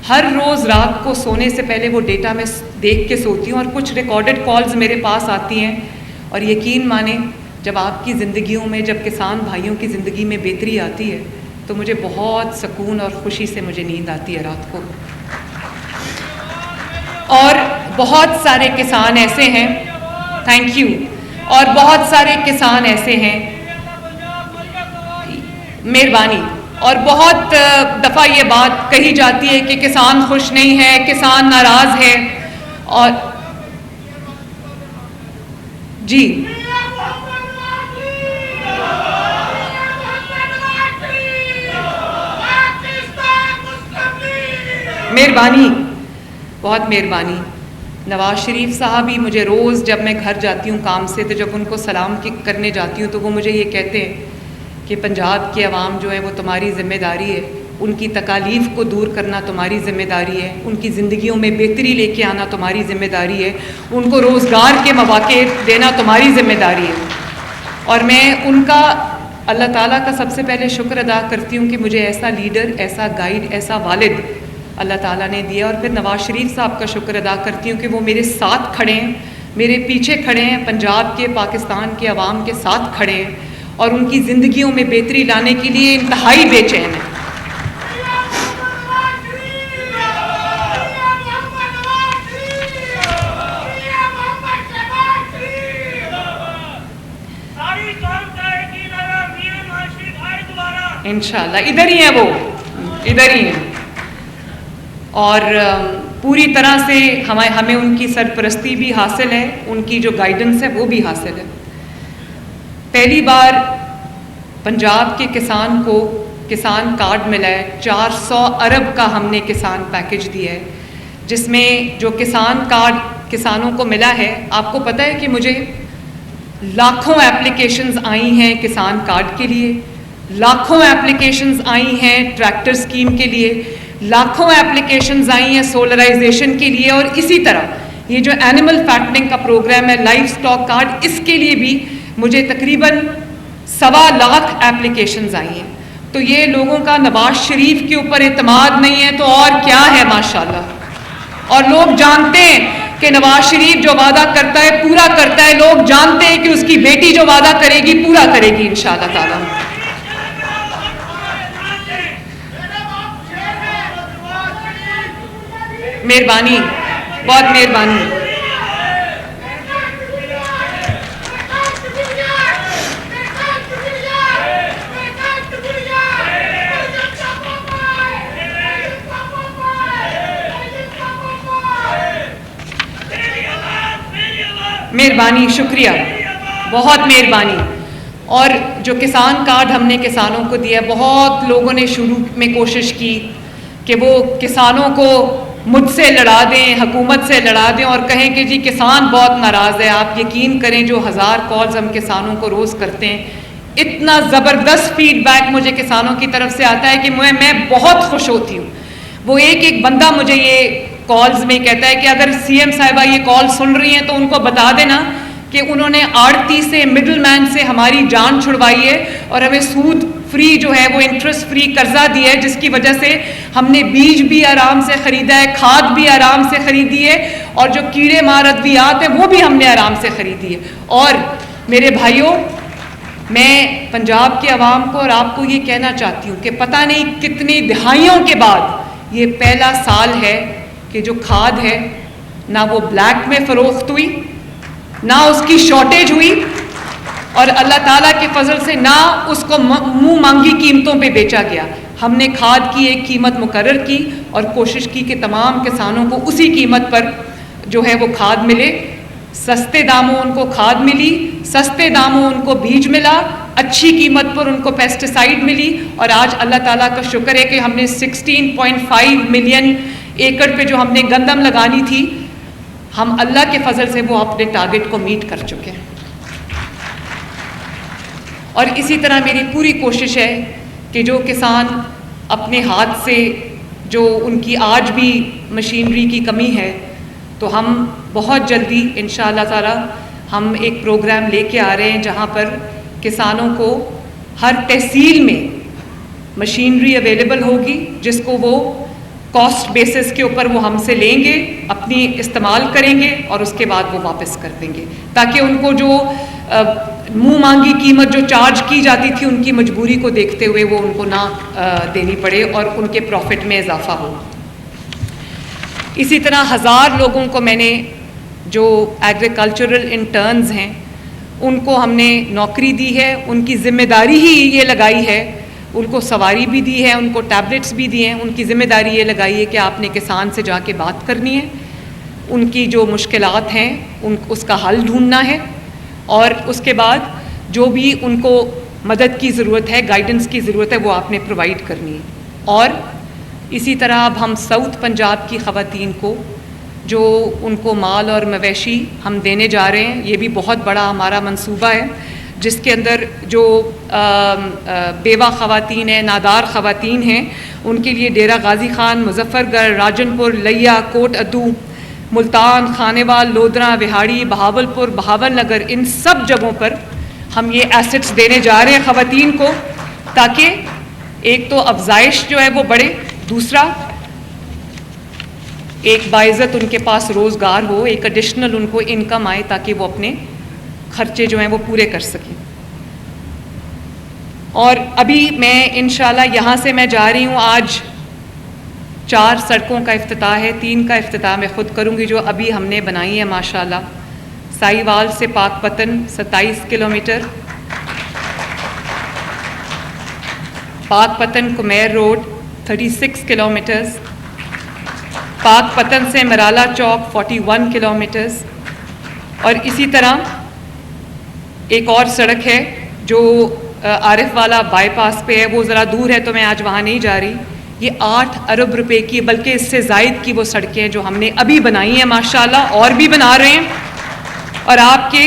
ہر روز رات کو سونے سے پہلے وہ ڈیٹا میں دیکھ کے سوتی ہوں، اور کچھ ریکارڈڈ کالز میرے پاس آتی ہیں، اور یقین مانیں جب آپ کی زندگیوں میں، جب کسان بھائیوں کی زندگی میں بہتری آتی ہے تو مجھے بہت سکون اور خوشی سے مجھے نیند آتی ہے رات کو. اور بہت سارے کسان ایسے ہیں، تھینک یو، اور بہت سارے کسان ایسے ہیں، مہربانی، اور بہت دفعہ یہ بات کہی جاتی ہے کہ کسان خوش نہیں ہے، کسان ناراض ہے، اور جی مہربانی، بہت مہربانی. نواز شریف صاحب ہی مجھے روز جب میں گھر جاتی ہوں کام سے، تو جب ان کو سلام کرنے جاتی ہوں تو وہ مجھے یہ کہتے ہیں کہ پنجاب کے عوام جو ہے وہ تمہاری ذمہ داری ہے، ان کی تکالیف کو دور کرنا تمہاری ذمہ داری ہے، ان کی زندگیوں میں بہتری لے کے آنا تمہاری ذمہ داری ہے، ان کو روزگار کے مواقع دینا تمہاری ذمہ داری ہے. اور میں ان کا اللہ تعالیٰ کا سب سے پہلے شکر ادا کرتی ہوں کہ مجھے ایسا لیڈر، ایسا گائیڈ، ایسا والد اللہ تعالیٰ نے دیا. اور پھر نواز شریف صاحب کا شکر ادا کرتی ہوں کہ وہ میرے ساتھ کھڑے ہیں، میرے پیچھے کھڑے ہیں، پنجاب کے، پاکستان کے عوام کے ساتھ کھڑے ہیں، اور ان کی زندگیوں میں بہتری لانے کے لیے انتہائی بے چین ہیں. انشاءاللہ ادھر ہی ہیں، وہ ادھر ہی ہیں، اور پوری طرح سے ہمیں ان کی سرپرستی بھی حاصل ہے، ان کی جو گائیڈنس ہے وہ بھی حاصل ہے. پہلی بار پنجاب کے کسان کو کسان کارڈ ملا ہے، 400 ارب کا ہم نے کسان پیکج دیا ہے، جس میں جو کسان کارڈ کسانوں کو ملا ہے، آپ کو پتہ ہے کہ مجھے لاکھوں اپلیکیشنز آئی ہیں کسان کارڈ کے لیے، لاکھوں اپلیکیشنز آئی ہیں ٹریکٹر اسکیم کے لیے، لاکھوں اپلیکیشنز آئی ہیں سولرائزیشن کے لیے، اور اسی طرح یہ جو اینیمل فیٹننگ کا پروگرام ہے، لائف سٹاک کارڈ، اس کے لیے بھی مجھے تقریباً 1.25 لاکھ اپلیکیشنز آئی ہیں. تو یہ لوگوں کا نواز شریف کے اوپر اعتماد نہیں ہے تو اور کیا ہے ماشاءاللہ. اور لوگ جانتے ہیں کہ نواز شریف جو وعدہ کرتا ہے پورا کرتا ہے، لوگ جانتے ہیں کہ اس کی بیٹی جو وعدہ کرے گی پورا کرے گی انشاءاللہ تعالی. مہربانی، بہت مہربانی. مہربانی، شکریہ، بہت مہربانی. اور جو کسان کارڈ ہم نے کسانوں کو دیا، بہت لوگوں نے شروع میں کوشش کی کہ وہ کسانوں کو مجھ سے لڑا دیں، حکومت سے لڑا دیں، اور کہیں کہ جی کسان بہت ناراض ہے. آپ یقین کریں جو 1000 کالز ہم کسانوں کو روز کرتے ہیں، اتنا زبردست فیڈ بیک مجھے کسانوں کی طرف سے آتا ہے کہ میں بہت خوش ہوتی ہوں. وہ ایک بندہ مجھے یہ کالز میں کہتا ہے کہ اگر سی ایم صاحبہ یہ کال سن رہی ہیں تو ان کو بتا دینا کہ انہوں نے آڑتی سے، مڈل مین سے ہماری جان چھڑوائی ہے، اور ہمیں سود فری جو ہے وہ انٹرسٹ فری قرضہ دیا ہے، جس کی وجہ سے ہم نے بیج بھی آرام سے خریدا ہے، کھاد بھی آرام سے خریدی ہے، اور جو کیڑے مار ادویات ہیں وہ بھی ہم نے آرام سے خریدی ہے. اور میرے بھائیوں، میں پنجاب کے عوام کو اور آپ کو یہ کہنا چاہتی ہوں کہ پتہ نہیں کتنی دہائیوں کے بعد یہ پہلا سال ہے کہ جو کھاد ہے نہ وہ بلیک میں فروخت ہوئی، نہ اس کی شارٹیج ہوئی، اور اللہ تعالیٰ کے فضل سے نہ اس کو منہ مانگی قیمتوں پہ بیچا گیا. ہم نے کھاد کی ایک قیمت مقرر کی اور کوشش کی کہ تمام کسانوں کو اسی قیمت پر جو ہے وہ کھاد ملے. سستے داموں ان کو کھاد ملی، سستے داموں ان کو بیج ملا، اچھی قیمت پر ان کو پیسٹیسائیڈ ملی. اور آج اللہ تعالیٰ کا شکر ہے کہ ہم نے 16.5 ملین ایکڑ پہ جو ہم نے گندم لگانی تھی، ہم اللہ کے فضل سے وہ اپنے ٹارگٹ کو میٹ کر چکے ہیں. اور اسی طرح میری پوری کوشش ہے کہ جو کسان اپنے ہاتھ سے، جو ان کی آج بھی مشینری کی کمی ہے، تو ہم بہت جلدی انشاءاللہ تعالی ہم ایک پروگرام لے کے آ رہے ہیں جہاں پر کسانوں کو ہر تحصیل میں مشینری اویلیبل ہوگی، جس کو وہ کاسٹ بیسس کے اوپر وہ ہم سے لیں گے، اپنی استعمال کریں گے اور اس کے بعد وہ واپس کر دیں گے، تاکہ ان کو جو منہ مانگی قیمت جو چارج کی جاتی تھی ان کی مجبوری کو دیکھتے ہوئے وہ ان کو نہ دینی پڑے اور ان کے پروفٹ میں اضافہ ہو۔ اسی طرح 1000 لوگوں کو میں نے جو ایگریکلچرل انٹرنز ہیں ان کو ہم نے نوکری دی ہے، ان کی ذمہ داری ہی یہ لگائی ہے، ان کو سواری بھی دی ہے، ان کو ٹیبلٹس بھی دیے ہیں، ان کی ذمہ داری یہ لگائی ہے کہ آپ نے کسان سے جا کے بات کرنی ہے، ان کی جو مشکلات ہیں اس کا حل ڈھونڈنا ہے، اور اس کے بعد جو بھی ان کو مدد کی ضرورت ہے، گائیڈنس کی ضرورت ہے، وہ آپ نے پرووائڈ کرنی ہے۔ اور اسی طرح اب ہم ساؤتھ پنجاب کی خواتین کو جو ان کو مال اور مویشی ہم دینے جا رہے ہیں، یہ بھی بہت بڑا ہمارا منصوبہ ہے، جس کے اندر جو بیوہ خواتین ہیں، نادار خواتین ہیں، ان کے لیے ڈیرہ غازی خان، مظفر گڑھ، راجن پور، لیا، کوٹ ادو، ملتان، خانیوال، لودھرا، وہاڑی، بہاول پور، بہاول نگر، ان سب جگہوں پر ہم یہ ایسٹس دینے جا رہے ہیں خواتین کو، تاکہ ایک تو افزائش جو ہے وہ بڑھے، دوسرا ایک باعزت ان کے پاس روزگار ہو، ایک ایڈیشنل ان کو انکم آئے تاکہ وہ اپنے خرچے جو ہیں وہ پورے کر سکیں۔ اور ابھی میں انشاءاللہ یہاں سے میں جا رہی ہوں، آج 4 سڑکوں کا افتتاح ہے، 3 کا افتتاح میں خود کروں گی جو ابھی ہم نے بنائی ہے ماشاءاللہ۔ سائی وال سے پاک پتن 27 کلومیٹر، پاک پتن کمیر روڈ 36 کلومیٹرز، پاک پتن سے مرالا چوک 41 کلومیٹرز، اور اسی طرح ایک اور سڑک ہے جو عارف والا بائی پاس پہ ہے، وہ ذرا دور ہے تو میں آج وہاں نہیں جا رہی۔ یہ 8 ارب روپے کی بلکہ اس سے زائد کی وہ سڑکیں ہیں جو ہم نے ابھی بنائی ہیں ماشاءاللہ، اور بھی بنا رہے ہیں، اور آپ کے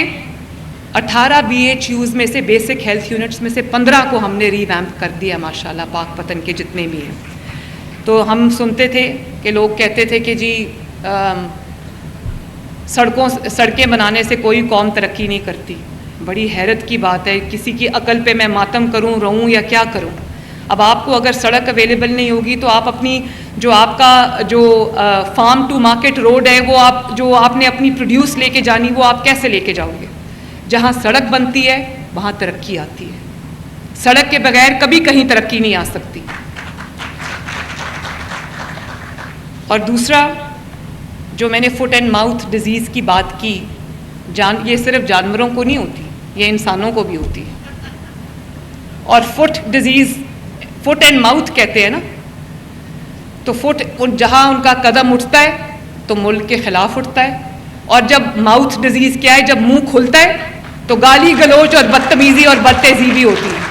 18 BHUs میں سے بیسک ہیلتھ یونٹس میں سے 15 کو ہم نے ری ویمپ کر دیا ماشاءاللہ، پاک پتن کے جتنے بھی ہیں۔ تو ہم سنتے تھے کہ لوگ کہتے تھے کہ جی سڑکیں بنانے سے کوئی قوم ترقی نہیں کرتی۔ بڑی حیرت کی بات ہے، کسی کی عقل پہ میں ماتم کروں، رہوں یا کیا کروں؟ اب آپ کو اگر سڑک اویلیبل نہیں ہوگی تو آپ اپنی جو آپ کا جو فارم ٹو مارکیٹ روڈ ہے، وہ آپ نے اپنی پروڈیوس لے کے جانی، وہ آپ کیسے لے کے جاؤ گے؟ جہاں سڑک بنتی ہے وہاں ترقی آتی ہے، سڑک کے بغیر کبھی کہیں ترقی نہیں آ سکتی۔ اور دوسرا جو میں نے فٹ اینڈ ماؤتھ ڈیزیز کی بات کی، یہ صرف جانوروں کو نہیں ہوتی، یہ انسانوں کو بھی ہوتی ہے۔ اور foot disease, foot and mouth کہتے ہیں نا، تو فٹ جہاں ان کا قدم اٹھتا ہے تو ملک کے خلاف اٹھتا ہے، اور جب ماؤتھ ڈیزیز کیا ہے، جب منہ کھلتا ہے تو گالی گلوچ اور بدتمیزی اور بدتہذیبی ہوتی ہے۔